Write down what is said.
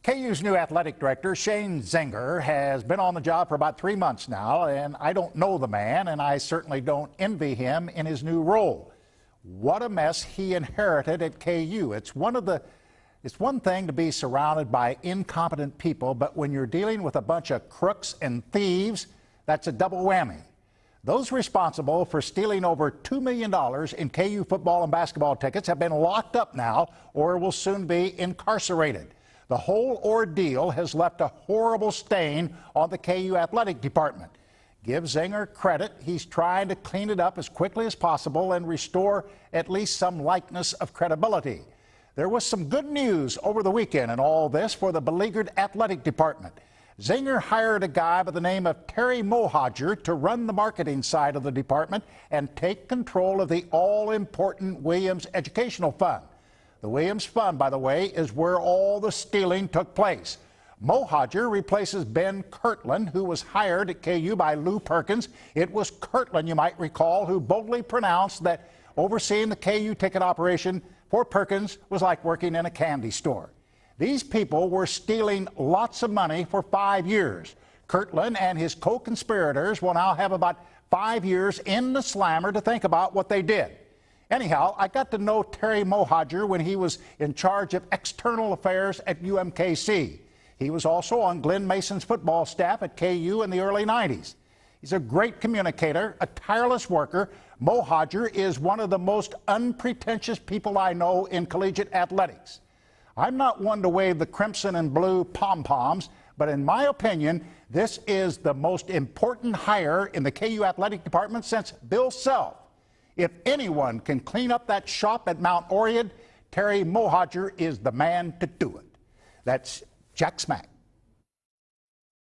KU's new athletic director, Shane Zenger, has been on the job for about 3 months now, and I don't know the man, and I certainly don't envy him in his new role. What a mess he inherited at KU. It's one thing to be surrounded by incompetent people, but when you're dealing with a bunch of crooks and thieves, that's a double whammy. Those responsible for stealing over $2 million in KU football and basketball tickets have been locked up now or will soon be incarcerated. The whole ordeal has left a horrible stain on the KU athletic department. Give Zenger credit. He's trying to clean it up as quickly as possible and restore at least some likeness of credibility. There was some good news over the weekend in all this for the beleaguered athletic department. Zenger hired a guy by the name of Terry Mohajir to run the marketing side of the department and take control of the all-important Williams Educational Fund. The Williams Fund, by the way, is where all the stealing took place. Mohajir replaces Ben Kirtland, who was hired at KU by Lou Perkins. It was Kirtland, you might recall, who boldly pronounced that overseeing the KU ticket operation for Perkins was like working in a candy store. These people were stealing lots of money for 5 years. Kirtland and his co-conspirators will now have about 5 years in the slammer to think about what they did. Anyhow, I got to know Terry Mohajir when he was in charge of external affairs at UMKC. He was also on Glenn Mason's football staff at KU in the early 90s. He's a great communicator, a tireless worker. Mohajir is one of the most unpretentious people I know in collegiate athletics. I'm not one to wave the crimson and blue pom-poms, but in my opinion, this is the most important hire in the KU athletic department since Bill Self. If anyone can clean up that shop at Mount Oriad, Terry Mohajir is the man to do it. That's Jack Smack.